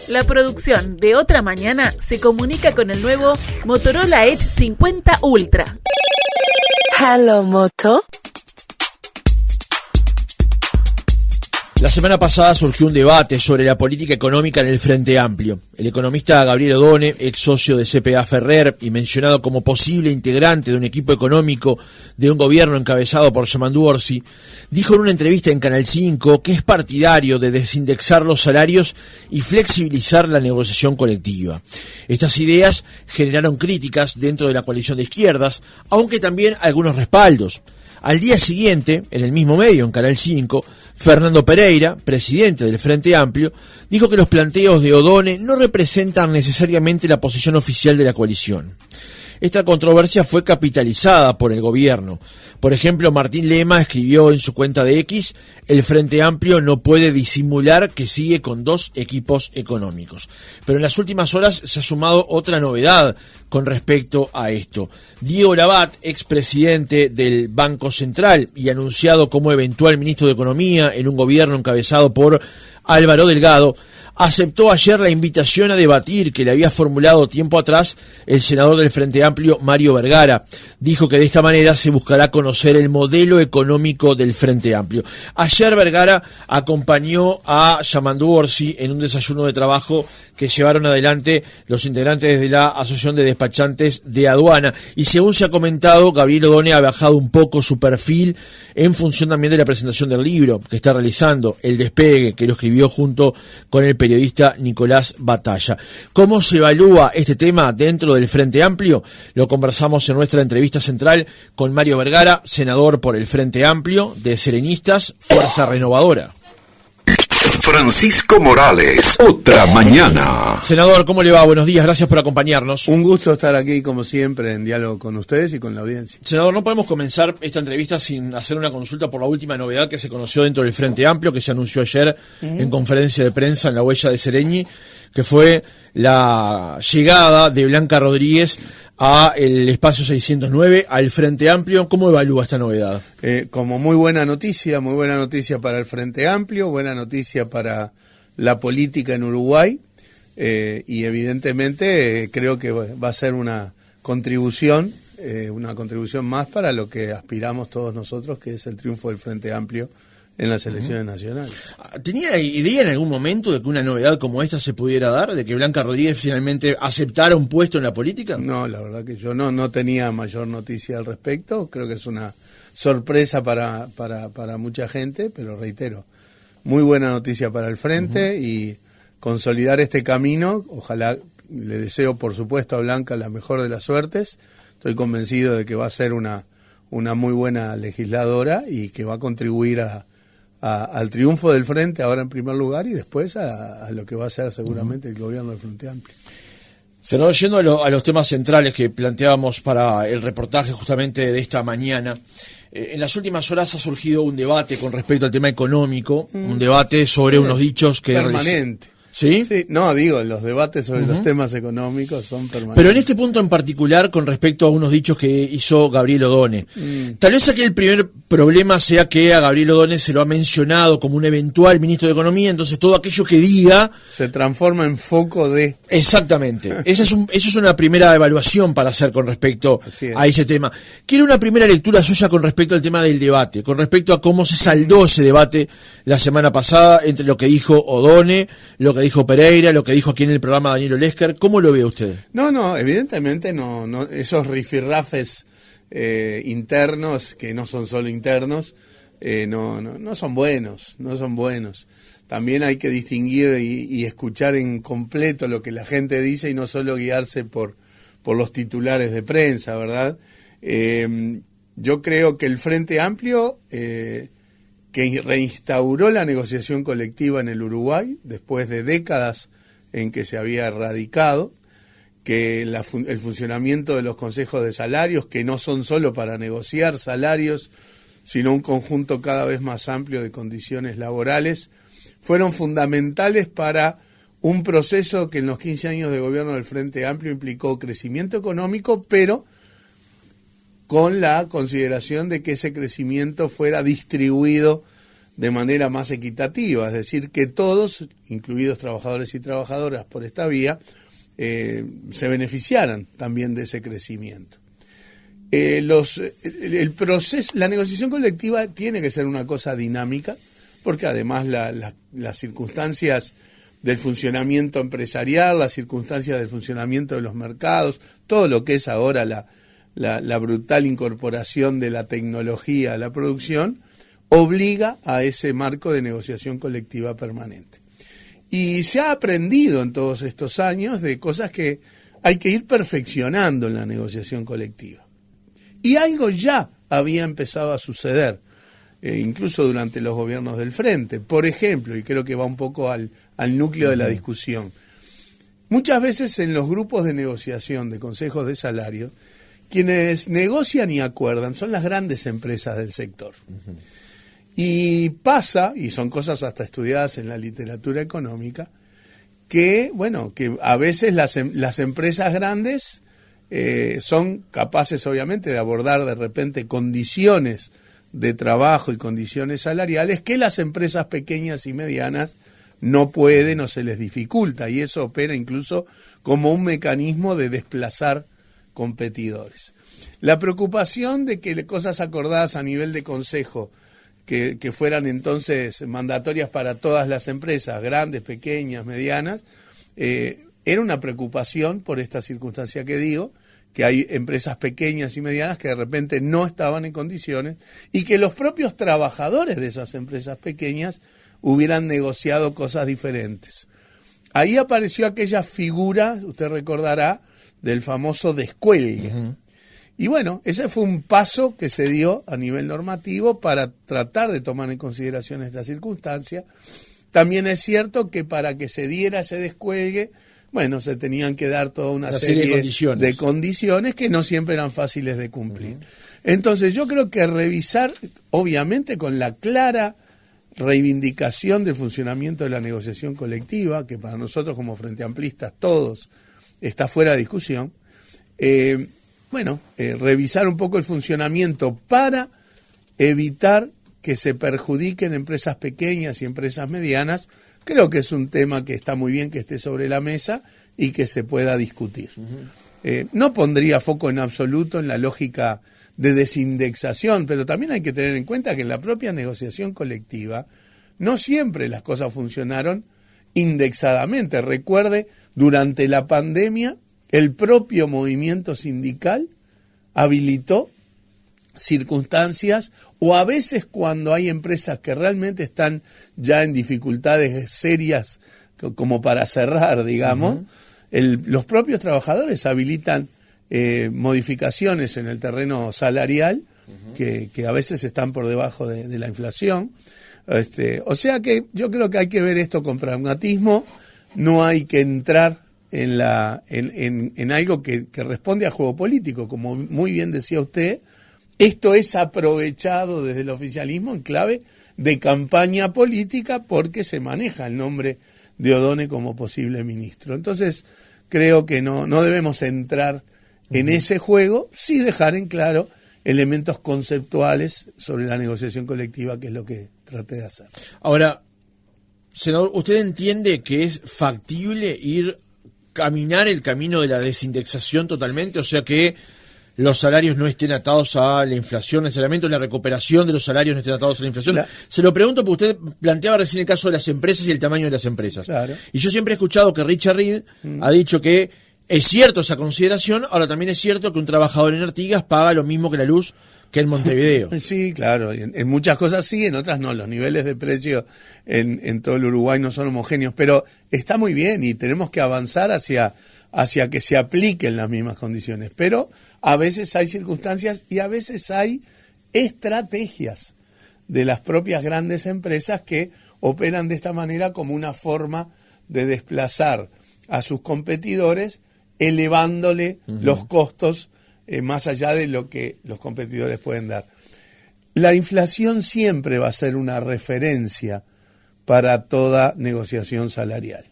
La producción de Otra Mañana se comunica con el nuevo Motorola Edge 50 Ultra. Hello, Moto. La semana pasada surgió un debate sobre la política económica en el Frente Amplio. El economista Gabriel Odone, ex socio de CPA Ferrer y mencionado como posible integrante de un equipo económico de un gobierno encabezado por Yamandu Orsi, dijo en una entrevista en Canal 5 que es partidario de desindexar los salarios y flexibilizar la negociación colectiva. Estas ideas generaron críticas dentro de la coalición de izquierdas, aunque también algunos respaldos. Al día siguiente, en el mismo medio, en Canal 5, Fernando Pereira, presidente del Frente Amplio, dijo que los planteos de Odone no representan necesariamente la posición oficial de la coalición. Esta controversia fue capitalizada por el gobierno. Por ejemplo, Martín Lema escribió en su cuenta de X: el Frente Amplio no puede disimular que sigue con dos equipos económicos. Pero en las últimas horas se ha sumado otra novedad con respecto a esto. Diego Labat, expresidente del Banco Central y anunciado como eventual ministro de Economía en un gobierno encabezado por Álvaro Delgado, aceptó ayer la invitación a debatir que le había formulado tiempo atrás el senador del Frente Amplio, Mario Vergara. Dijo que de esta manera se buscará conocer el modelo económico del Frente Amplio. Ayer Vergara acompañó a Yamandu Orsi en un desayuno de trabajo que llevaron adelante los integrantes de la Asociación de Despachantes de Aduana. Y según se ha comentado, Gabriel Odone ha bajado un poco su perfil en función también de la presentación del libro que está realizando, El Despegue, que lo escribió junto con el periodista Nicolás Batalla. ¿Cómo se evalúa este tema dentro del Frente Amplio? Lo conversamos en nuestra entrevista central con Mario Vergara, senador por el Frente Amplio de Serenistas, Fuerza Renovadora. Francisco Morales, Otra Mañana. Senador, ¿cómo le va? Buenos días, gracias por acompañarnos. Un gusto estar aquí, como siempre, en diálogo con ustedes y con la audiencia. Senador, no podemos comenzar esta entrevista sin hacer una consulta por la última novedad que se conoció dentro del Frente Amplio, que se anunció ayer en conferencia de prensa en la Huella de Sereñi, que fue la llegada de Blanca Rodríguez a el espacio 609, al Frente Amplio. ¿Cómo evalúa esta novedad? Como muy buena noticia para el Frente Amplio, buena noticia para la política en Uruguay, y evidentemente creo que va a ser una contribución más para lo que aspiramos todos nosotros, que es el triunfo del Frente Amplio en las elecciones nacionales. ¿Tenía idea en algún momento de que una novedad como esta se pudiera dar, de que Blanca Rodríguez finalmente aceptara un puesto en la política? No, la verdad que yo no tenía mayor noticia al respecto. Creo que es una sorpresa para mucha gente, pero reitero, muy buena noticia para el Frente y consolidar este camino. Ojalá, le deseo por supuesto a Blanca la mejor de las suertes. Estoy convencido de que va a ser una muy buena legisladora y que va a contribuir al triunfo del Frente ahora en primer lugar y después a lo que va a ser seguramente el gobierno del Frente Amplio. Senador, yendo a los temas centrales que planteábamos para el reportaje justamente de esta mañana, en las últimas horas ha surgido un debate con respecto al tema económico, un debate sobre unos dichos que... Permanente. ¿Sí? Sí, no, digo, los debates sobre los temas económicos son permanentes. Pero en este punto en particular, con respecto a unos dichos que hizo Gabriel Odone, tal vez aquí el primer problema sea que a Gabriel Odone se lo ha mencionado como un eventual ministro de Economía, entonces todo aquello que diga... se transforma en foco de... Exactamente. Esa es una primera evaluación para hacer con respecto a ese tema. Quiero una primera lectura suya con respecto al tema del debate, con respecto a cómo se saldó ese debate la semana pasada entre lo que dijo Odone, lo que dijo Pereira, lo que dijo aquí en el programa Daniel Olesker. ¿Cómo lo ve usted? No, evidentemente no esos rifirrafes internos, que no son solo internos, no son buenos, También hay que distinguir y escuchar en completo lo que la gente dice y no solo guiarse por los titulares de prensa, ¿verdad? Yo creo que el Frente Amplio, que reinstauró la negociación colectiva en el Uruguay, después de décadas en que se había erradicado, que el funcionamiento de los consejos de salarios, que no son solo para negociar salarios, sino un conjunto cada vez más amplio de condiciones laborales, fueron fundamentales para un proceso que en los 15 años de gobierno del Frente Amplio implicó crecimiento económico, pero con la consideración de que ese crecimiento fuera distribuido de manera más equitativa, es decir, que todos, incluidos trabajadores y trabajadoras por esta vía, se beneficiaran también de ese crecimiento. El proceso, la negociación colectiva tiene que ser una cosa dinámica, porque además las circunstancias del funcionamiento empresarial, las circunstancias del funcionamiento de los mercados, todo lo que es ahora la brutal incorporación de la tecnología a la producción, obliga a ese marco de negociación colectiva permanente. Y se ha aprendido en todos estos años de cosas que hay que ir perfeccionando en la negociación colectiva. Y algo ya había empezado a suceder, incluso durante los gobiernos del Frente. Por ejemplo, y creo que va un poco al núcleo de la discusión, muchas veces en los grupos de negociación de consejos de salario, quienes negocian y acuerdan son las grandes empresas del sector. Y pasa, y son cosas hasta estudiadas en la literatura económica, que a veces las empresas grandes son capaces obviamente de abordar de repente condiciones de trabajo y condiciones salariales que las empresas pequeñas y medianas no pueden o se les dificulta, y eso opera incluso como un mecanismo de desplazar competidores. La preocupación de que cosas acordadas a nivel de consejo que fueran entonces mandatorias para todas las empresas, grandes, pequeñas, medianas, era una preocupación por esta circunstancia que digo, que hay empresas pequeñas y medianas que de repente no estaban en condiciones y que los propios trabajadores de esas empresas pequeñas hubieran negociado cosas diferentes. Ahí apareció aquella figura, usted recordará, del famoso descuelgue. Y bueno, ese fue un paso que se dio a nivel normativo para tratar de tomar en consideración esta circunstancia. También es cierto que para que se diera ese descuelgue, se tenían que dar toda una serie de condiciones que no siempre eran fáciles de cumplir. Entonces yo creo que revisar, obviamente con la clara reivindicación del funcionamiento de la negociación colectiva, que para nosotros como Frente Amplistas todos está fuera de discusión, revisar un poco el funcionamiento para evitar que se perjudiquen empresas pequeñas y empresas medianas. Creo que es un tema que está muy bien que esté sobre la mesa y que se pueda discutir. No pondría foco en absoluto en la lógica de desindexación, pero también hay que tener en cuenta que en la propia negociación colectiva no siempre las cosas funcionaron indexadamente. Recuerde, durante la pandemia, el propio movimiento sindical habilitó circunstancias, o a veces cuando hay empresas que realmente están ya en dificultades serias como para cerrar, digamos, los propios trabajadores habilitan modificaciones en el terreno salarial que a veces están por debajo de la inflación. O sea que yo creo que hay que ver esto con pragmatismo, no hay que entrar en algo que responde a juego político, como muy bien decía usted. Esto es aprovechado desde el oficialismo en clave de campaña política porque se maneja el nombre de Odone como posible ministro. Entonces, creo que no debemos entrar en ese juego, sí dejar en claro elementos conceptuales sobre la negociación colectiva, que es lo que traté de hacer. Ahora, senador, ¿usted entiende que es factible caminar el camino de la desindexación totalmente? O sea, que los salarios no estén atados a la inflación necesariamente, o la recuperación de los salarios no estén atados a la inflación. Se lo pregunto porque usted planteaba recién el caso de las empresas y el tamaño de las empresas. Claro. Y yo siempre he escuchado que Richard Reed ha dicho que es cierto esa consideración, ahora también es cierto que un trabajador en Artigas paga lo mismo que la luz que en Montevideo. Sí, claro, en muchas cosas sí, en otras no. Los niveles de precio en todo el Uruguay no son homogéneos, pero está muy bien y tenemos que avanzar hacia que se apliquen las mismas condiciones. Pero a veces hay circunstancias y a veces hay estrategias de las propias grandes empresas que operan de esta manera como una forma de desplazar a sus competidores, elevándole los costos más allá de lo que los competidores pueden dar. La inflación siempre va a ser una referencia para toda negociación salarial.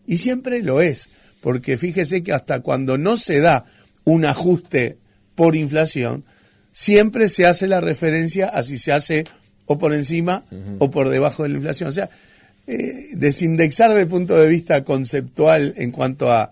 Y siempre lo es, porque fíjese que hasta cuando no se da un ajuste por inflación, siempre se hace la referencia a si se hace o por encima o por debajo de la inflación. O sea, desindexar desde el punto de vista conceptual en cuanto a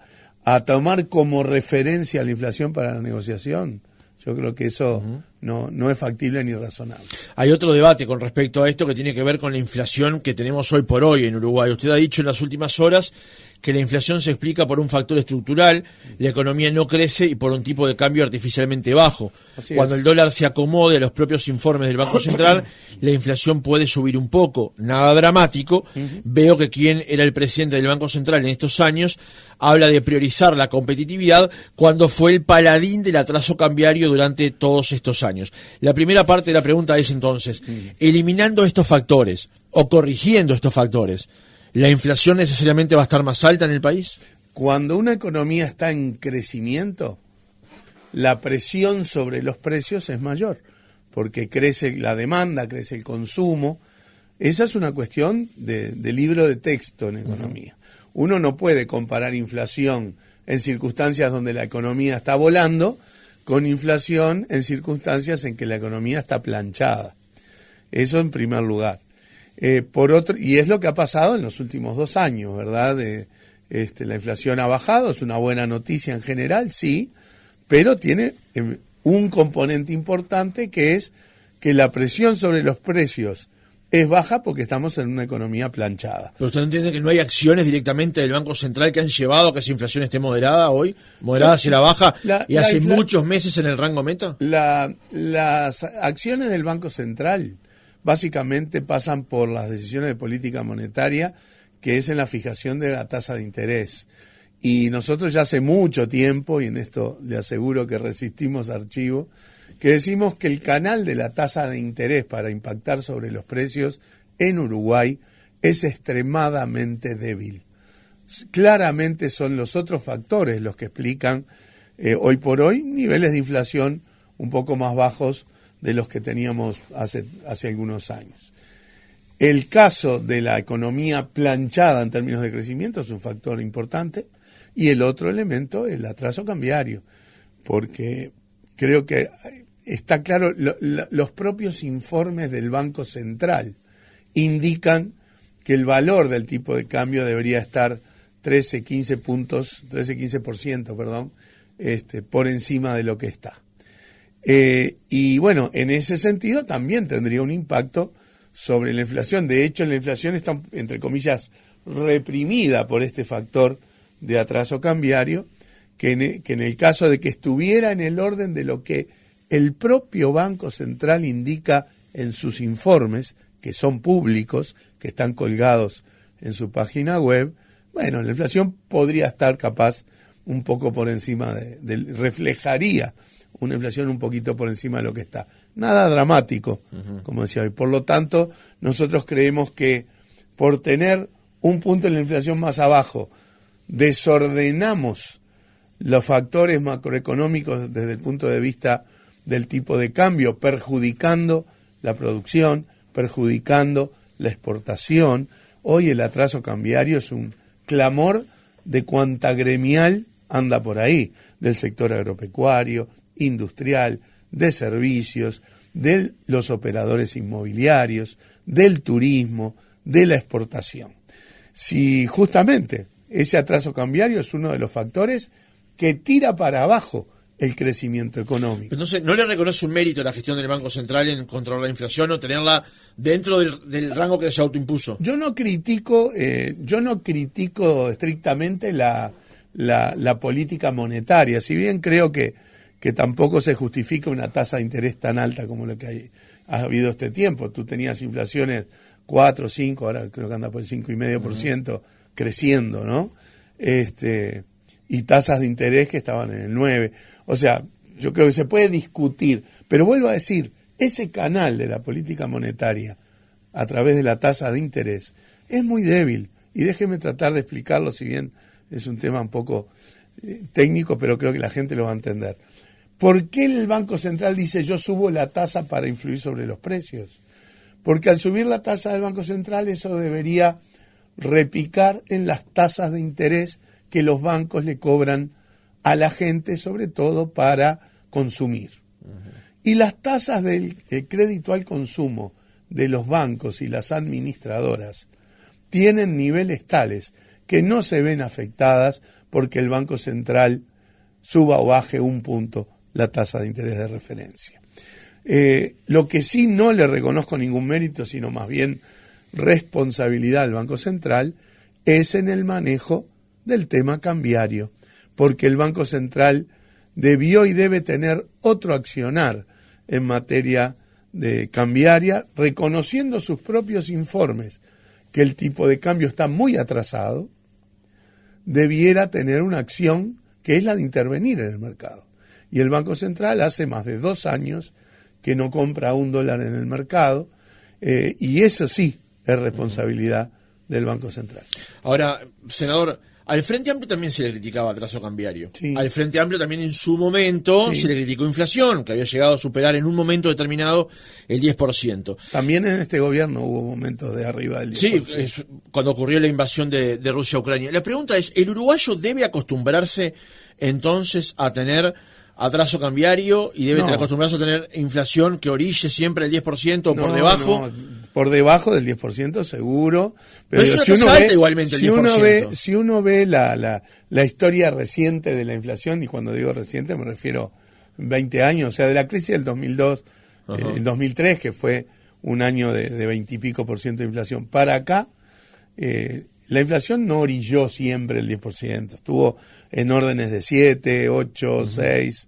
tomar como referencia la inflación para la negociación, yo creo que eso no es factible ni razonable. Hay otro debate con respecto a esto que tiene que ver con la inflación que tenemos hoy por hoy en Uruguay. Usted ha dicho en las últimas horas que la inflación se explica por un factor estructural, la economía no crece y por un tipo de cambio artificialmente bajo. Cuando el dólar se acomode a los propios informes del Banco Central, la inflación puede subir un poco, nada dramático. Veo que quien era el presidente del Banco Central en estos años habla de priorizar la competitividad cuando fue el paladín del atraso cambiario durante todos estos años. La primera parte de la pregunta es entonces, eliminando estos factores o corrigiendo estos factores, ¿la inflación necesariamente va a estar más alta en el país? Cuando una economía está en crecimiento, la presión sobre los precios es mayor, porque crece la demanda, crece el consumo. Esa es una cuestión de libro de texto en economía. Uno no puede comparar inflación en circunstancias donde la economía está volando con inflación en circunstancias en que la economía está planchada. Eso en primer lugar. Por otro, y es lo que ha pasado en los últimos 2 años, ¿verdad? La inflación ha bajado, es una buena noticia en general, sí, pero tiene un componente importante que es que la presión sobre los precios es baja porque estamos en una economía planchada. ¿Pero usted no entiende que no hay acciones directamente del Banco Central que han llevado a que esa inflación esté moderada hoy? ¿Moderada hacia la baja y hace muchos meses en el rango meta? Las acciones del Banco Central básicamente pasan por las decisiones de política monetaria, que es en la fijación de la tasa de interés. Y nosotros ya hace mucho tiempo, y en esto le aseguro que resistimos archivo, que decimos que el canal de la tasa de interés para impactar sobre los precios en Uruguay es extremadamente débil. Claramente son los otros factores los que explican hoy por hoy niveles de inflación un poco más bajos de los que teníamos hace algunos años. El caso de la economía planchada en términos de crecimiento es un factor importante, y el otro elemento es el atraso cambiario, porque creo que está claro, los propios informes del Banco Central indican que el valor del tipo de cambio debería estar 13-15%, por encima de lo que está. Y bueno, en ese sentido también tendría un impacto sobre la inflación. De hecho, la inflación está, entre comillas, reprimida por este factor de atraso cambiario, que en el caso de que estuviera en el orden de lo que el propio Banco Central indica en sus informes, que son públicos, que están colgados en su página web, bueno, la inflación podría estar capaz un poco por encima reflejaría una inflación un poquito por encima de lo que está. Nada dramático, como decía hoy. Por lo tanto, nosotros creemos que por tener un punto en la inflación más abajo, desordenamos los factores macroeconómicos desde el punto de vista del tipo de cambio, perjudicando la producción, perjudicando la exportación. Hoy el atraso cambiario es un clamor de cuanta gremial anda por ahí, del sector agropecuario, industrial, de servicios, de los operadores inmobiliarios, del turismo, de la exportación. Si justamente ese atraso cambiario es uno de los factores que tira para abajo el crecimiento económico. Entonces, ¿no le reconoce un mérito a la gestión del Banco Central en controlar la inflación o tenerla dentro del rango que se autoimpuso? Yo no critico estrictamente la política monetaria, si bien creo que tampoco se justifica una tasa de interés tan alta como lo que ha habido este tiempo. Tú tenías inflaciones 4, 5, ahora creo que anda por el 5,5% creciendo, ¿no? Y tasas de interés que estaban en el 9%. O sea, yo creo que se puede discutir, pero vuelvo a decir, ese canal de la política monetaria a través de la tasa de interés es muy débil. Y déjeme tratar de explicarlo, si bien es un tema un poco técnico, pero creo que la gente lo va a entender. ¿Por qué el Banco Central dice yo subo la tasa para influir sobre los precios? Porque al subir la tasa del Banco Central eso debería repicar en las tasas de interés que los bancos le cobran a la gente, sobre todo para consumir. Y las tasas del crédito al consumo de los bancos y las administradoras tienen niveles tales que no se ven afectadas porque el Banco Central suba o baje un punto la tasa de interés de referencia. Lo que sí no le reconozco ningún mérito, sino más bien responsabilidad al Banco Central, es en el manejo del tema cambiario, porque el Banco Central debió y debe tener otro accionar en materia de cambiaria, reconociendo sus propios informes que el tipo de cambio está muy atrasado, debiera tener una acción que es la de intervenir en el mercado. Y el Banco Central hace más de 2 años que no compra $1 en el mercado, y eso sí es responsabilidad del Banco Central. Ahora, senador, al Frente Amplio también se le criticaba atraso cambiario. Sí. Al Frente Amplio también en su momento se le criticó inflación, que había llegado a superar en un momento determinado el 10%. También en este gobierno hubo momentos de arriba del 10%. Sí, cuando ocurrió la invasión de Rusia a Ucrania. La pregunta es, ¿el uruguayo debe acostumbrarse entonces a tener atraso cambiario y debe acostumbrarse a tener inflación que orille siempre el 10% o por debajo? No, por debajo del 10% seguro. Pero si uno ve, igualmente el 10%. Si uno ve la historia reciente de la inflación, y cuando digo reciente me refiero 20 años, o sea, de la crisis del 2002, el 2003, que fue un año de 20 y pico % de inflación, para acá, la inflación no orilló siempre el 10%, estuvo en órdenes de 7, 8, 6,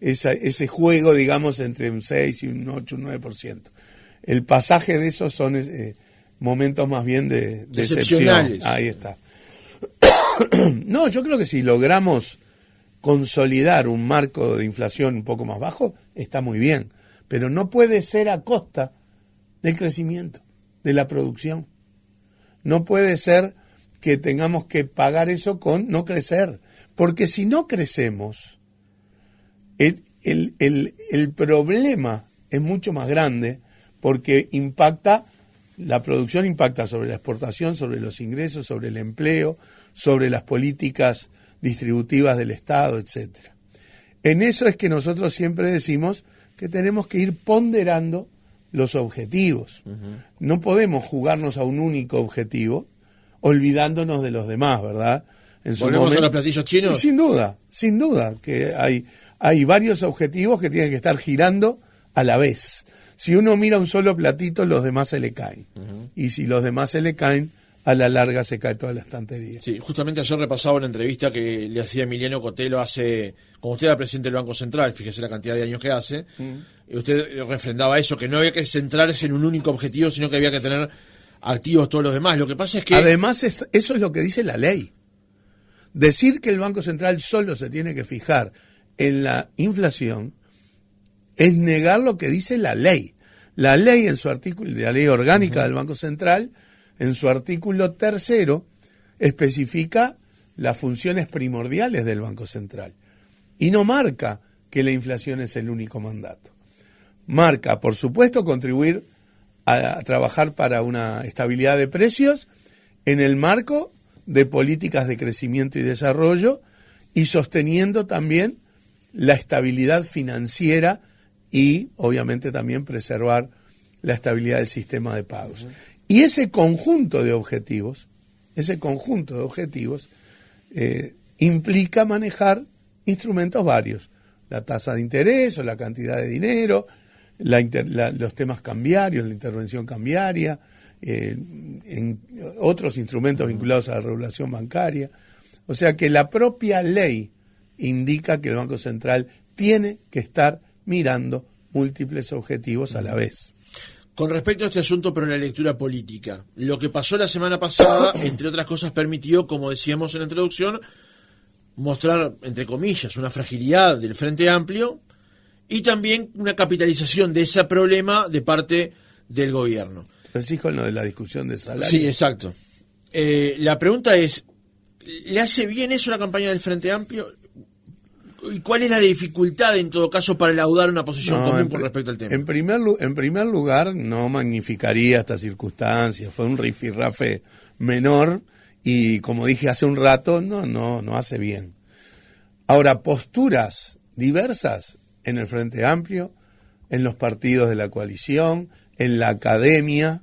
ese juego, digamos, entre un 6 y un 8, un 9%. El pasaje de esos son momentos más bien de excepción. Ahí está. No, yo creo que si logramos consolidar un marco de inflación un poco más bajo, está muy bien, pero no puede ser a costa del crecimiento, de la producción. No puede ser que tengamos que pagar eso con no crecer, porque si no crecemos, el problema es mucho más grande, porque la producción impacta sobre la exportación, sobre los ingresos, sobre el empleo, sobre las políticas distributivas del Estado, etcétera. En eso es que nosotros siempre decimos que tenemos que ir ponderando los objetivos. No podemos jugarnos a un único objetivo, olvidándonos de los demás, ¿verdad? ¿Volvemos a los platillos chinos? Sin duda, que hay varios objetivos que tienen que estar girando a la vez. Si uno mira un solo platito, los demás se le caen. Y si los demás se le caen, a la larga se cae toda la estantería. Sí, justamente ayer repasaba una entrevista que le hacía Emiliano Cotelo cuando usted era presidente del Banco Central, fíjese la cantidad de años que hace, y usted refrendaba eso, que no había que centrarse en un único objetivo, sino que había que tener activos todos los demás. Lo que pasa es que... Además, eso es lo que dice la ley. Decir que el Banco Central solo se tiene que fijar en la inflación es negar lo que dice la ley. La ley, en su artículo, la ley orgánica del Banco Central, en su artículo 3º, especifica las funciones primordiales del Banco Central. Y no marca que la inflación es el único mandato. Marca, por supuesto, contribuir a trabajar para una estabilidad de precios en el marco de políticas de crecimiento y desarrollo, y sosteniendo también la estabilidad financiera y, obviamente, también preservar la estabilidad del sistema de pagos. Y ese conjunto de objetivos implica manejar instrumentos varios: la tasa de interés o la cantidad de dinero, los temas cambiarios, la intervención cambiaria, en otros instrumentos vinculados a la regulación bancaria. O sea que la propia ley indica que el Banco Central tiene que estar mirando múltiples objetivos a la vez. Con respecto a este asunto, pero en la lectura política, lo que pasó la semana pasada, entre otras cosas, permitió, como decíamos en la introducción, mostrar, entre comillas, una fragilidad del Frente Amplio y también una capitalización de ese problema de parte del gobierno. Decís con lo de la discusión de salario. Sí, exacto. La pregunta es, ¿le hace bien eso la campaña del Frente Amplio? ¿Y cuál es la dificultad, en todo caso, para laudar una posición común con respecto al tema? En primer lugar, no magnificaría esta circunstancia. Fue un rifirrafe menor y, como dije hace un rato, no hace bien. Ahora, posturas diversas en el Frente Amplio, en los partidos de la coalición, en la academia,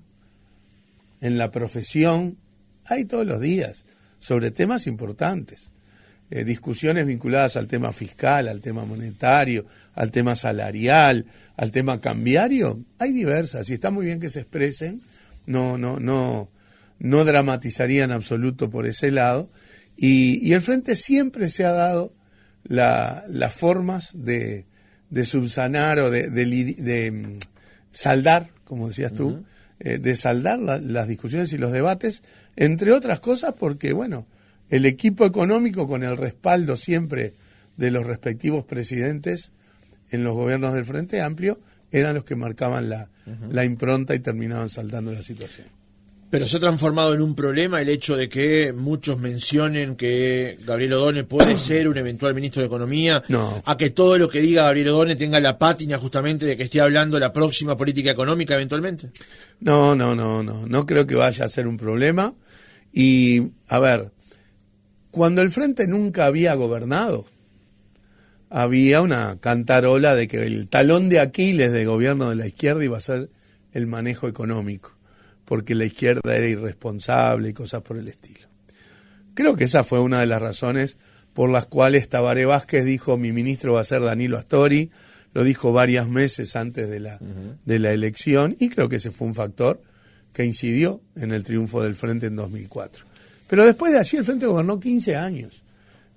en la profesión. Hay todos los días sobre temas importantes. Discusiones vinculadas al tema fiscal, al tema monetario, al tema salarial, al tema cambiario. Hay diversas y está muy bien que se expresen. No dramatizaría en absoluto por ese lado. Y el Frente siempre se ha dado las formas de subsanar o de saldar, como decías tú, de saldar las discusiones y los debates, entre otras cosas porque, bueno, el equipo económico, con el respaldo siempre de los respectivos presidentes en los gobiernos del Frente Amplio, eran los que marcaban la impronta y terminaban saldando la situación. Pero se ha transformado en un problema el hecho de que muchos mencionen que Gabriel Odone puede ser un eventual ministro de Economía, No. a que todo lo que diga Gabriel Odone tenga la pátina justamente de que esté hablando la próxima política económica eventualmente. No creo que vaya a ser un problema. Y, a ver, cuando el Frente nunca había gobernado, había una cantarola de que el talón de Aquiles del gobierno de la izquierda iba a ser el manejo económico, porque la izquierda era irresponsable y cosas por el estilo. Creo que esa fue una de las razones por las cuales Tabaré Vázquez dijo: mi ministro va a ser Danilo Astori. Lo dijo varios meses antes de la elección, y creo que ese fue un factor que incidió en el triunfo del Frente en 2004. Pero después de allí el Frente gobernó 15 años.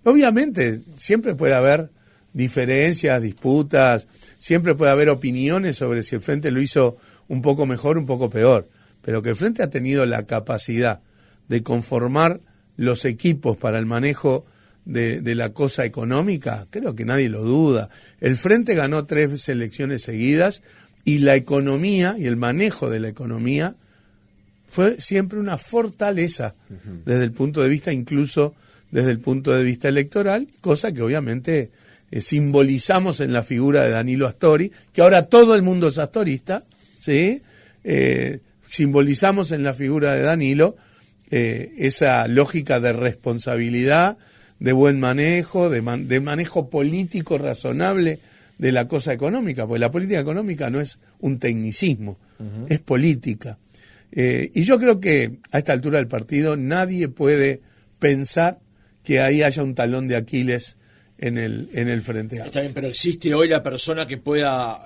Obviamente siempre puede haber diferencias, disputas, siempre puede haber opiniones sobre si el Frente lo hizo un poco mejor, un poco peor, pero que el Frente ha tenido la capacidad de conformar los equipos para el manejo de la cosa económica, creo que nadie lo duda. El Frente ganó 3 elecciones seguidas y la economía y el manejo de la economía fue siempre una fortaleza desde el punto de vista, incluso desde el punto de vista electoral, cosa que obviamente simbolizamos en la figura de Danilo Astori, que ahora todo el mundo es astorista, ¿sí? Simbolizamos en la figura de Danilo esa lógica de responsabilidad, de buen manejo, de manejo político razonable de la cosa económica, porque la política económica no es un tecnicismo, es política. Y yo creo que a esta altura del partido nadie puede pensar que ahí haya un talón de Aquiles en el Frente Amplio. Está bien, pero existe hoy la persona que pueda,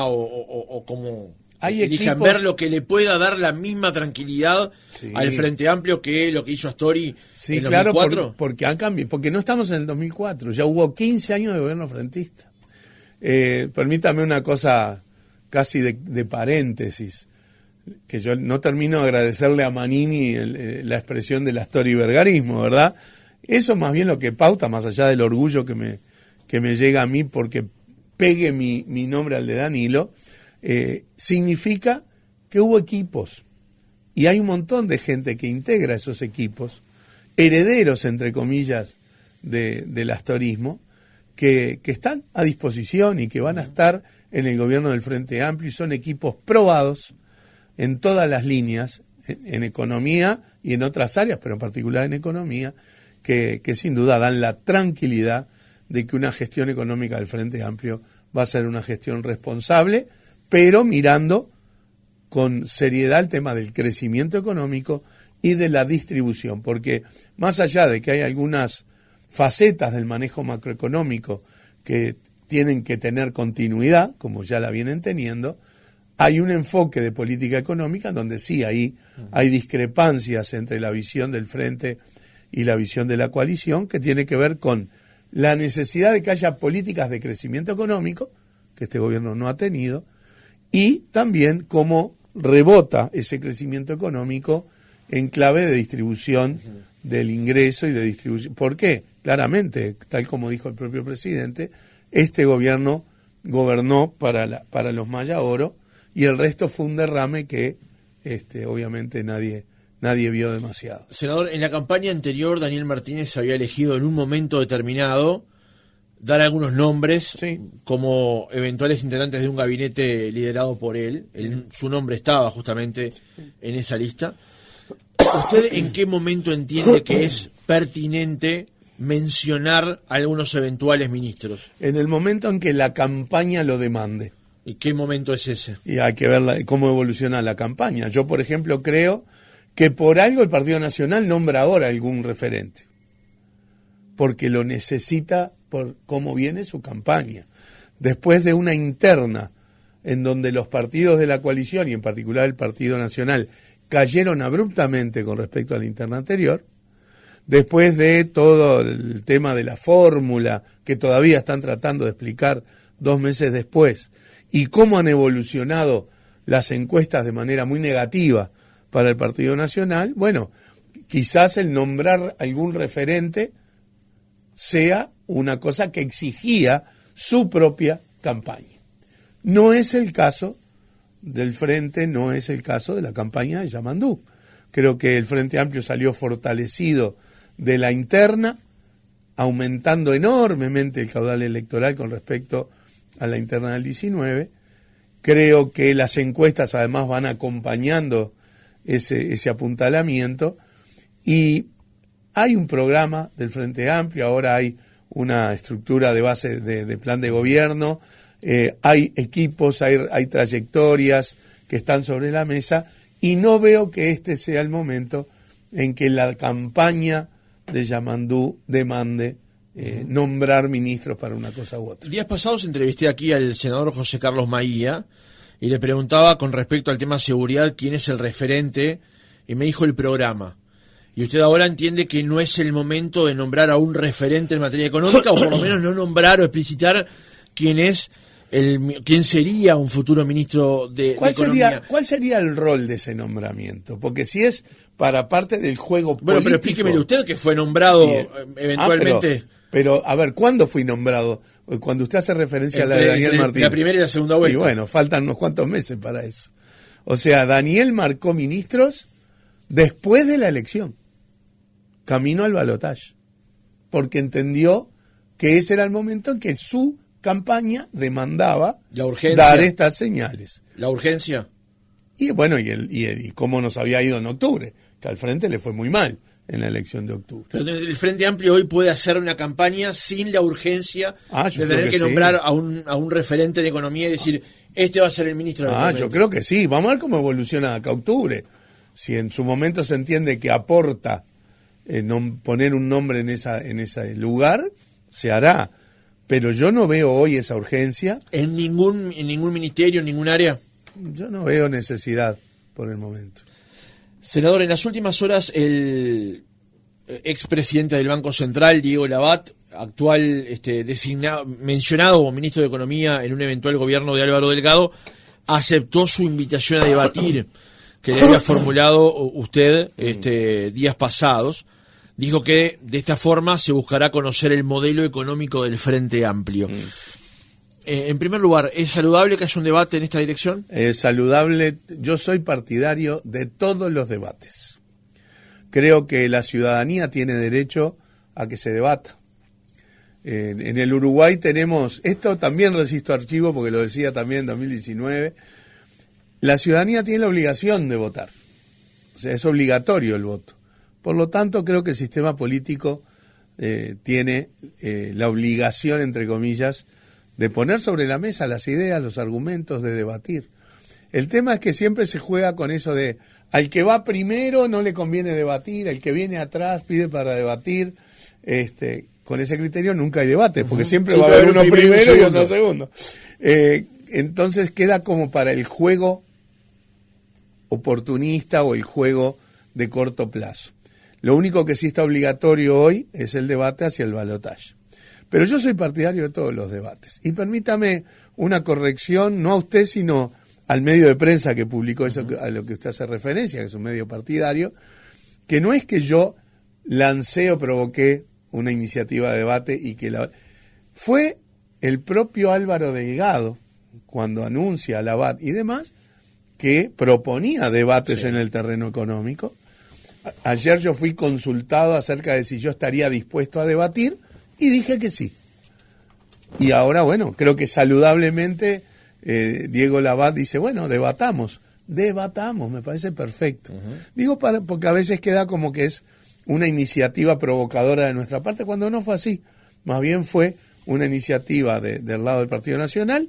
o como hay elijan equipos, ver lo que le pueda dar la misma tranquililidad al Frente Amplio que lo que hizo Astori en 2004. Claro, porque han cambiado, porque no estamos en el 2004, ya hubo 15 años de gobierno frentista. Permítame una cosa casi de paréntesis, que yo no termino de agradecerle a Manini la expresión del astori-vergarismo, ¿verdad? Eso más bien lo que pauta, más allá del orgullo que me llega a mí porque pegue mi nombre al de Danilo, significa que hubo equipos y hay un montón de gente que integra esos equipos, herederos, entre comillas, del astorismo, que están a disposición y que van a estar en el gobierno del Frente Amplio, y son equipos probados en todas las líneas, en economía y en otras áreas, pero en particular en economía, que sin duda dan la tranquilidad de que una gestión económica del Frente Amplio va a ser una gestión responsable, pero mirando con seriedad el tema del crecimiento económico y de la distribución, porque más allá de que hay algunas facetas del manejo macroeconómico que tienen que tener continuidad, como ya la vienen teniendo, hay un enfoque de política económica donde sí hay discrepancias entre la visión del Frente y la visión de la coalición, que tiene que ver con la necesidad de que haya políticas de crecimiento económico, que este gobierno no ha tenido, y también cómo rebota ese crecimiento económico en clave de distribución del ingreso y de distribución. ¿Por qué? Claramente, tal como dijo el propio presidente, este gobierno gobernó para los Maya Oro, y el resto fue un derrame que obviamente nadie vio demasiado. Senador, en la campaña anterior Daniel Martínez había elegido en un momento determinado dar algunos nombres como eventuales integrantes de un gabinete liderado por él. Su nombre estaba justamente en esa lista. ¿Usted en qué momento entiende que es pertinente mencionar a algunos eventuales ministros? En el momento en que la campaña lo demande. ¿Y qué momento es ese? Y hay que ver cómo evoluciona la campaña. Yo, por ejemplo, creo que por algo el Partido Nacional nombra ahora algún referente, porque lo necesita por cómo viene su campaña. Después de una interna en donde los partidos de la coalición, y en particular el Partido Nacional, cayeron abruptamente con respecto a la interna anterior, después de todo el tema de la fórmula, que todavía están tratando de explicar 2 meses después, y cómo han evolucionado las encuestas de manera muy negativa para el Partido Nacional, bueno, quizás el nombrar algún referente sea una cosa que exigía su propia campaña. No es el caso del Frente, no es el caso de la campaña de Yamandú. Creo que el Frente Amplio salió fortalecido de la interna, aumentando enormemente el caudal electoral con respecto a la interna del 19. Creo que las encuestas además van acompañando ese apuntalamiento, y hay un programa del Frente Amplio, ahora hay una estructura de base de plan de gobierno, hay equipos, hay trayectorias que están sobre la mesa, y no veo que este sea el momento en que la campaña de Yamandú demande nombrar ministros para una cosa u otra. Días pasados entrevisté aquí al senador José Carlos Maía y le preguntaba con respecto al tema seguridad quién es el referente, y me dijo el programa. Y usted ahora entiende que no es el momento de nombrar a un referente en materia económica, o por lo menos no nombrar o explicitar quién sería un futuro ministro de Economía. ¿Cuál sería el rol de ese nombramiento? Porque si es para parte del juego político... Bueno, pero explíquemelo usted, que fue nombrado eventualmente... Pero, a ver, ¿cuándo fui nombrado? Cuando usted hace referencia a la de Daniel Martínez. La primera y la segunda vuelta. Y bueno, faltan unos cuantos meses para eso. O sea, Daniel marcó ministros después de la elección, camino al balotaje, porque entendió que ese era el momento en que su campaña demandaba dar estas señales. ¿La urgencia? Y bueno, y cómo nos había ido en octubre, que al Frente le fue muy mal en la elección de octubre. Pero el Frente Amplio hoy puede hacer una campaña sin la urgencia de tener que nombrar a un referente de economía y decir, este va a ser el ministro de Economía. Yo creo que sí. Vamos a ver cómo evoluciona acá octubre. Si en su momento se entiende que aporta poner un nombre en ese lugar, se hará. Pero yo no veo hoy esa urgencia. ¿En ningún ministerio, en ningún área? Yo no veo necesidad por el momento. Senador, en las últimas horas el expresidente del Banco Central, Diego Labat, actual mencionado como ministro de Economía en un eventual gobierno de Álvaro Delgado, aceptó su invitación a debatir que le había formulado usted días pasados. Dijo que de esta forma se buscará conocer el modelo económico del Frente Amplio. En primer lugar, ¿es saludable que haya un debate en esta dirección? Es saludable. Yo soy partidario de todos los debates. Creo que la ciudadanía tiene derecho a que se debata. En el Uruguay tenemos, esto también resisto archivo porque lo decía también en 2019, la ciudadanía tiene la obligación de votar. O sea, es obligatorio el voto. Por lo tanto, creo que el sistema político tiene la obligación, entre comillas, de poner sobre la mesa las ideas, los argumentos, de debatir. El tema es que siempre se juega con eso de al que va primero no le conviene debatir, al que viene atrás pide para debatir. Con ese criterio nunca hay debate, porque siempre va a haber uno primero y otro segundo. Entonces queda como para el juego oportunista o el juego de corto plazo. Lo único que sí está obligatorio hoy es el debate hacia el balotaje. Pero yo soy partidario de todos los debates. Y permítame una corrección, no a usted, sino al medio de prensa que publicó eso a lo que usted hace referencia, que es un medio partidario, que no es que yo lancé o provoqué una iniciativa de debate y que fue el propio Álvaro Delgado, cuando anuncia a Labat y demás, que proponía debates en el terreno económico. Ayer yo fui consultado acerca de si yo estaría dispuesto a debatir, y dije que sí. Y ahora, bueno, creo que saludablemente Diego Labat dice, bueno, debatamos, me parece perfecto. Digo porque a veces queda como que es una iniciativa provocadora de nuestra parte, cuando no fue así. Más bien fue una iniciativa del lado del Partido Nacional,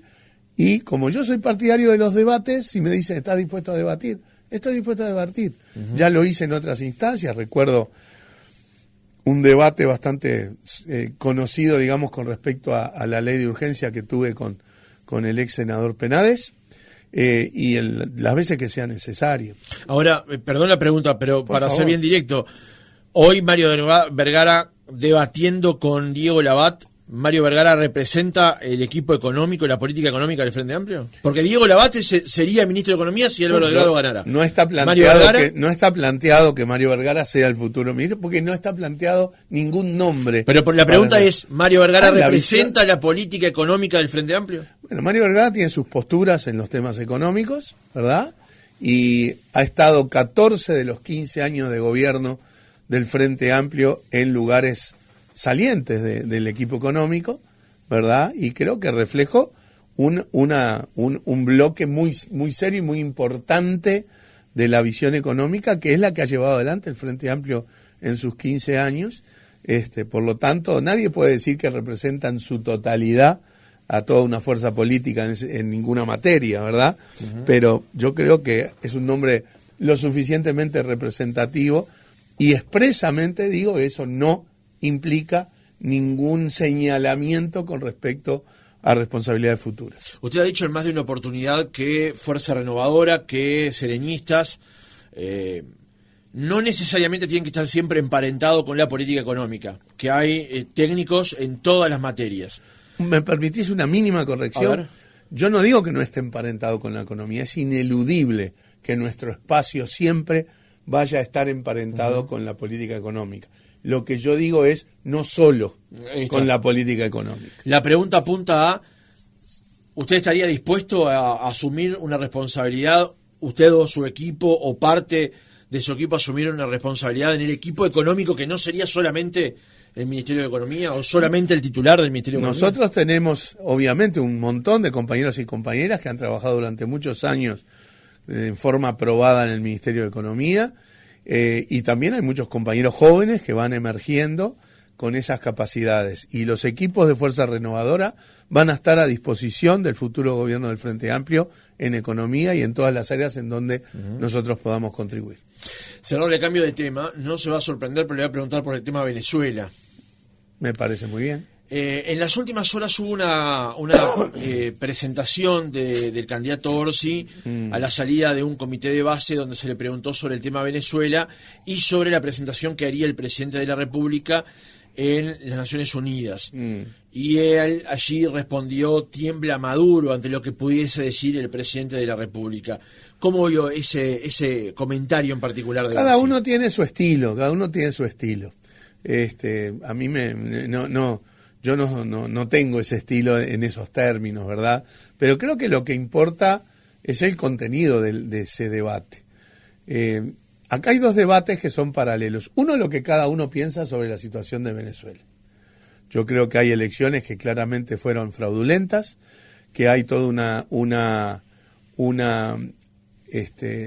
Y como yo soy partidario de los debates, si me dicen, ¿estás dispuesto a debatir? Estoy dispuesto a debatir. Ya lo hice en otras instancias, recuerdo un debate bastante conocido, digamos, con respecto a la ley de urgencia que tuve con el ex senador Penades, y las veces que sea necesario. Ahora, perdón la pregunta, pero Por para favor. ser bien directo, hoy Mario Vergara debatiendo con Diego Labat, ¿Mario Vergara representa el equipo económico y la política económica del Frente Amplio? Porque Diego Labat sería ministro de Economía si Álvaro Delgado ganara. No está planteado que Mario Vergara sea el futuro ministro, porque no está planteado ningún nombre. Pero la pregunta es, ¿Mario Vergara representa visión... la política económica del Frente Amplio? Bueno, Mario Vergara tiene sus posturas en los temas económicos, ¿verdad? Y ha estado 14 de los 15 años de gobierno del Frente Amplio en lugares salientes del equipo económico, ¿verdad? Y creo que reflejó un bloque muy serio y muy importante de la visión económica, que es la que ha llevado adelante el Frente Amplio en sus 15 años. Por lo tanto, nadie puede decir que representa en su totalidad a toda una fuerza política en ninguna materia, ¿verdad? Uh-huh. Pero yo creo que es un nombre lo suficientemente representativo, y expresamente digo, eso no implica ningún señalamiento con respecto a responsabilidades futuras. Usted ha dicho en más de una oportunidad que Fuerza Renovadora, que Sereñistas, no necesariamente tienen que estar siempre emparentados con la política económica, que hay técnicos en todas las materias. ¿Me permitís una mínima corrección? Yo no digo que no esté emparentado con la economía, es ineludible que nuestro espacio siempre vaya a estar emparentado con la política económica. Lo que yo digo es no solo con la política económica. La pregunta apunta a, ¿usted estaría dispuesto a asumir una responsabilidad, usted o su equipo o parte de su equipo asumir una responsabilidad en el equipo económico que no sería solamente el Ministerio de Economía o solamente el titular del Ministerio de Economía? Nosotros tenemos obviamente un montón de compañeros y compañeras que han trabajado durante muchos años en forma aprobada en el Ministerio de Economía, y también hay muchos compañeros jóvenes que van emergiendo con esas capacidades, y los equipos de Fuerza Renovadora van a estar a disposición del futuro gobierno del Frente Amplio en economía y en todas las áreas en donde nosotros podamos contribuir. Senador, le cambio de tema, no se va a sorprender, pero le voy a preguntar por el tema Venezuela. Me parece muy bien. En las últimas horas hubo una presentación del candidato Orsi a la salida de un comité de base donde se le preguntó sobre el tema Venezuela y sobre la presentación que haría el presidente de la República en las Naciones Unidas. Y él allí respondió: tiembla Maduro ante lo que pudiese decir el presidente de la República. ¿Cómo vio ese comentario en particular de Cada Orsi? uno tiene su estilo, A mí yo no tengo ese estilo en esos términos, ¿verdad? Pero creo que lo que importa es el contenido de ese debate. Acá hay dos debates que son paralelos. Uno, lo que cada uno piensa sobre la situación de Venezuela. Yo creo que hay elecciones que claramente fueron fraudulentas, que hay toda una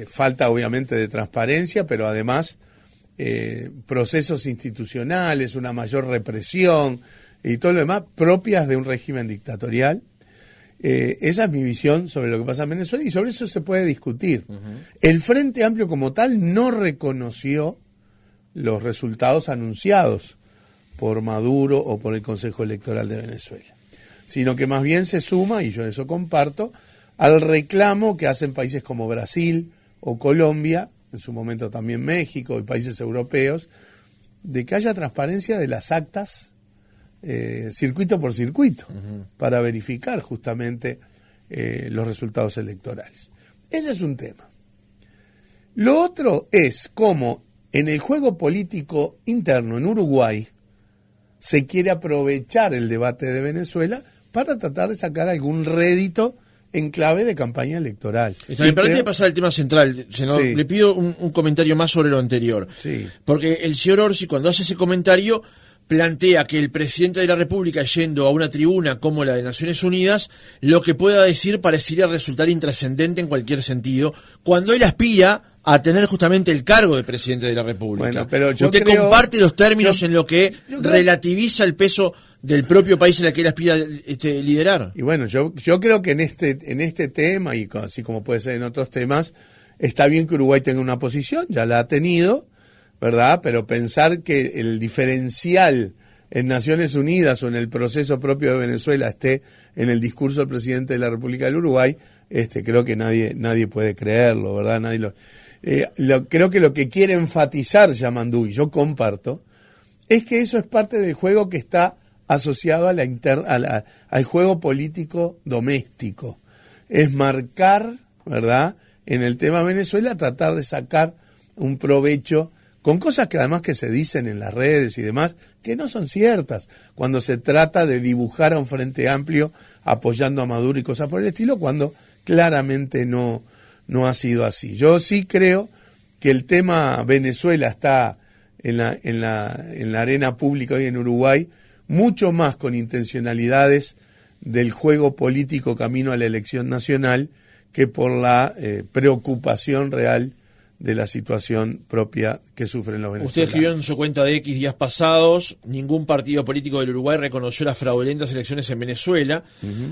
falta obviamente de transparencia, pero además procesos institucionales, una mayor represión y todo lo demás propias de un régimen dictatorial. Esa es mi visión sobre lo que pasa en Venezuela, y sobre eso se puede discutir. El Frente Amplio como tal no reconoció los resultados anunciados por Maduro o por el Consejo Electoral de Venezuela, sino que más bien se suma, y yo eso comparto, al reclamo que hacen países como Brasil o Colombia, en su momento también México y países europeos, de que haya transparencia de las actas circuito por circuito, para verificar justamente los resultados electorales. Ese es un tema. Lo otro es cómo en el juego político interno en Uruguay se quiere aprovechar el debate de Venezuela para tratar de sacar algún rédito en clave de campaña electoral. Está bien, pero antes de pasar al tema central, senador, Sí. le pido un comentario más sobre lo anterior. Sí. Porque el señor Orsi, cuando hace ese comentario, plantea que el presidente de la República, yendo a una tribuna como la de Naciones Unidas, lo que pueda decir parecería resultar intrascendente en cualquier sentido, cuando él aspira a tener justamente el cargo de presidente de la República. Bueno, pero yo ¿Usted creo- comparte los términos en lo que yo creo- relativiza el peso del propio país en el que él aspira liderar. Y bueno, yo creo que en este tema, y así como puede ser en otros temas, está bien que Uruguay tenga una posición, ya la ha tenido, ¿verdad? Pero pensar que el diferencial en Naciones Unidas o en el proceso propio de Venezuela esté en el discurso del presidente de la República del Uruguay, creo que nadie puede creerlo, ¿verdad? Creo que lo que quiere enfatizar Yamandú, y yo comparto, es que eso es parte del juego que está asociado al juego político doméstico. Es marcar, ¿verdad?, en el tema Venezuela, tratar de sacar un provecho con cosas que además que se dicen en las redes y demás, que no son ciertas, cuando se trata de dibujar a un frente amplio apoyando a Maduro y cosas por el estilo, cuando claramente no ha sido así. Yo sí creo que el tema Venezuela está en la arena pública hoy en Uruguay, mucho más con intencionalidades del juego político camino a la elección nacional que por la preocupación real de la situación propia que sufren los venezolanos. Usted escribió en su cuenta de X días pasados: ningún partido político del Uruguay reconoció las fraudulentas elecciones en Venezuela,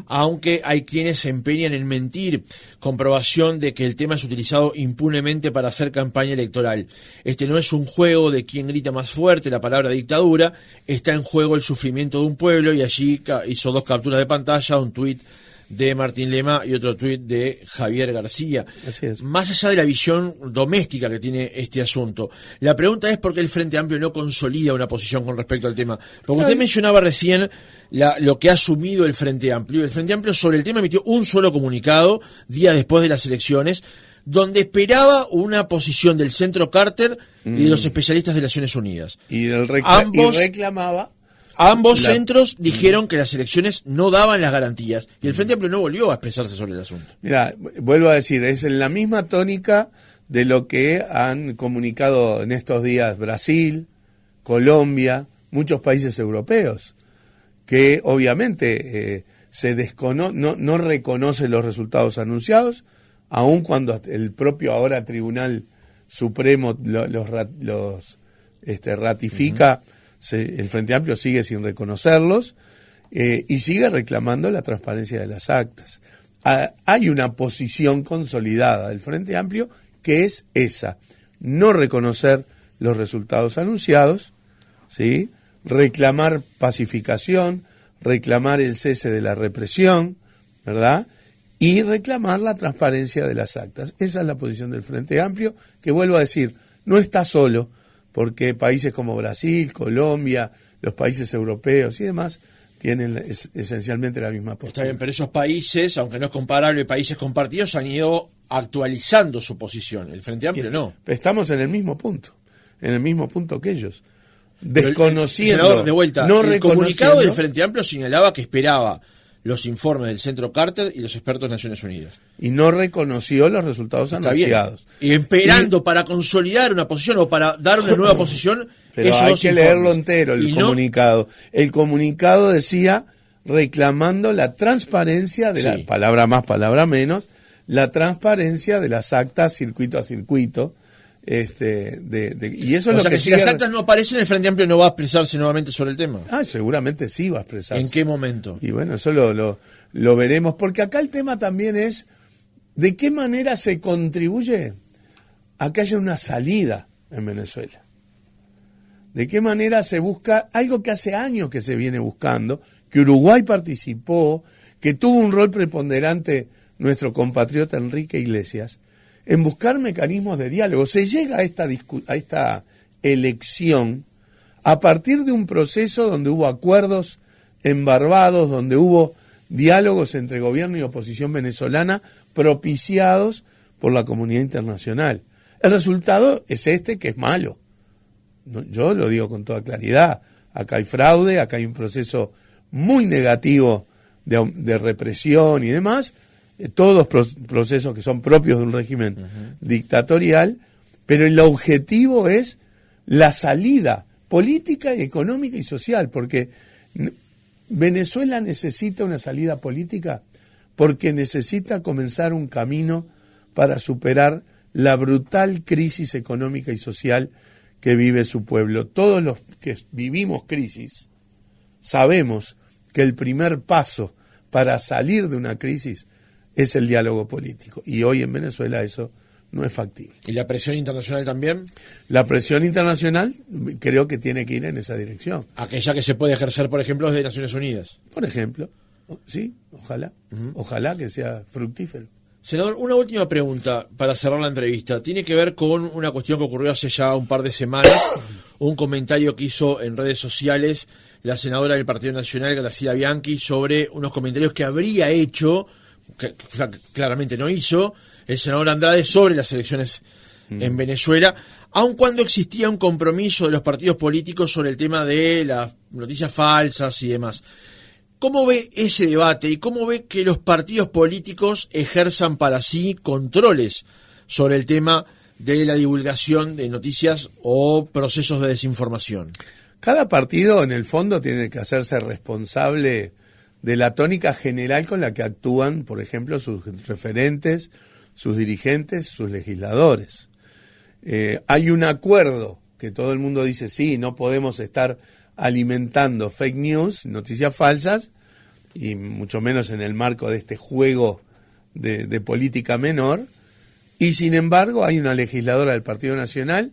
aunque hay quienes se empeñan en mentir. Comprobación de que el tema es utilizado impunemente para hacer campaña electoral. Este no es un juego de quien grita más fuerte la palabra dictadura, está en juego el sufrimiento de un pueblo, y allí hizo 2 capturas de pantalla, un tuit de Martín Lema y otro tuit de Javier García. Así es. Más allá de la visión doméstica que tiene este asunto, la pregunta es por qué el Frente Amplio no consolida una posición con respecto al tema. Porque usted mencionaba recién lo que ha asumido el Frente Amplio. El Frente Amplio sobre el tema emitió un solo comunicado días después de las elecciones, donde esperaba una posición del Centro Carter y de los especialistas de Naciones Unidas. Y reclamaba. Ambos centros dijeron que las elecciones no daban las garantías, y el Frente Amplio no volvió a expresarse sobre el asunto. Mira, vuelvo a decir, es en la misma tónica de lo que han comunicado en estos días Brasil, Colombia, muchos países europeos, que obviamente no reconocen los resultados anunciados, aun cuando el propio ahora Tribunal Supremo los ratifica. El Frente Amplio sigue sin reconocerlos y sigue reclamando la transparencia de las actas. Hay una posición consolidada del Frente Amplio que es esa: no reconocer los resultados anunciados, ¿sí?, reclamar pacificación, reclamar el cese de la represión, ¿verdad?, y reclamar la transparencia de las actas. Esa es la posición del Frente Amplio, que, vuelvo a decir, no está solo, porque países como Brasil, Colombia, los países europeos y demás tienen esencialmente la misma postura. Está bien, pero esos países, aunque no es comparable, países compartidos, han ido actualizando su posición. El Frente Amplio no. Estamos en el mismo punto que ellos. Desconociendo, senador, de vuelta, no el reconociendo. comunicado del Frente Amplio señalaba que esperaba los informes del Centro Carter y los expertos de Naciones Unidas. Y no reconoció los resultados anunciados. Y esperando para consolidar una posición o para dar una nueva posición. Pero hay que leerlo entero, el comunicado. El comunicado decía, reclamando la transparencia de la palabra más, palabra menos, la transparencia de las actas circuito a circuito. Y eso es lo que si las actas no aparecen, el Frente Amplio no va a expresarse nuevamente sobre el tema. Seguramente sí va a expresarse. ¿En qué momento? Y bueno, eso lo veremos, porque acá el tema también es de qué manera se contribuye a que haya una salida en Venezuela. De qué manera se busca algo que hace años que se viene buscando, que Uruguay participó, que tuvo un rol preponderante nuestro compatriota Enrique Iglesias, en buscar mecanismos de diálogo. Se llega a esta elección a partir de un proceso donde hubo acuerdos en Barbados, donde hubo diálogos entre gobierno y oposición venezolana propiciados por la comunidad internacional. El resultado es que es malo. Yo lo digo con toda claridad. Acá hay fraude, acá hay un proceso muy negativo de represión y demás, todos procesos que son propios de un régimen dictatorial, pero el objetivo es la salida política, económica y social, porque Venezuela necesita una salida política porque necesita comenzar un camino para superar la brutal crisis económica y social que vive su pueblo. Todos los que vivimos crisis, sabemos que el primer paso para salir de una crisis es el diálogo político. Y hoy en Venezuela eso no es factible. ¿Y la presión internacional también? La presión internacional creo que tiene que ir en esa dirección. Aquella que se puede ejercer, por ejemplo, desde Naciones Unidas. Por ejemplo, sí, ojalá. Ojalá que sea fructífero. Senador, una última pregunta para cerrar la entrevista. Tiene que ver con una cuestión que ocurrió hace ya un par de semanas, un comentario que hizo en redes sociales la senadora del Partido Nacional, Graciela Bianchi, sobre unos comentarios que habría hecho, que claramente no hizo, el senador Andrade sobre las elecciones en Venezuela, aun cuando existía un compromiso de los partidos políticos sobre el tema de las noticias falsas y demás. ¿Cómo ve ese debate y cómo ve que los partidos políticos ejerzan para sí controles sobre el tema de la divulgación de noticias o procesos de desinformación? Cada partido, en el fondo, tiene que hacerse responsable de la tónica general con la que actúan, por ejemplo, sus referentes, sus dirigentes, sus legisladores. Hay un acuerdo que todo el mundo dice, sí, no podemos estar alimentando fake news, noticias falsas, y mucho menos en el marco de este juego de política menor, y sin embargo hay una legisladora del Partido Nacional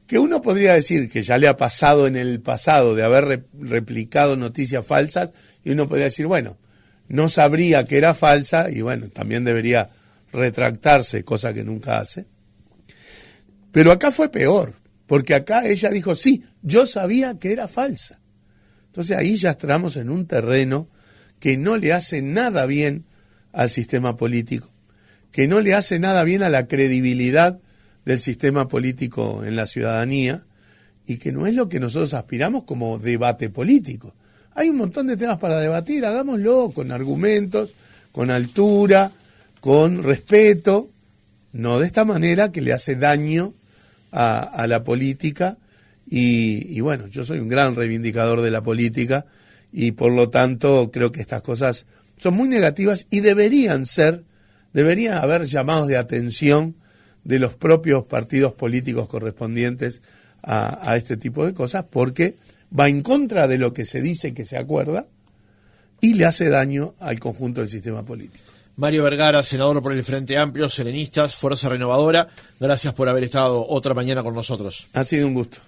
que uno podría decir que ya le ha pasado en el pasado de haber replicado noticias falsas, y uno podría decir, bueno, no sabría que era falsa, y bueno, también debería retractarse, cosa que nunca hace. Pero acá fue peor, porque acá ella dijo, sí, yo sabía que era falsa. Entonces ahí ya entramos en un terreno que no le hace nada bien al sistema político, que no le hace nada bien a la credibilidad del sistema político en la ciudadanía, y que no es lo que nosotros aspiramos como debate político. Hay un montón de temas para debatir, hagámoslo con argumentos, con altura, con respeto, no de esta manera que le hace daño a la política, y bueno, yo soy un gran reivindicador de la política, y por lo tanto creo que estas cosas son muy negativas y deberían haber llamados de atención de los propios partidos políticos correspondientes a este tipo de cosas, porque va en contra de lo que se dice que se acuerda y le hace daño al conjunto del sistema político. Mario Vergara, senador por el Frente Amplio, Serenistas, Fuerza Renovadora, gracias por haber estado otra mañana con nosotros. Ha sido un gusto.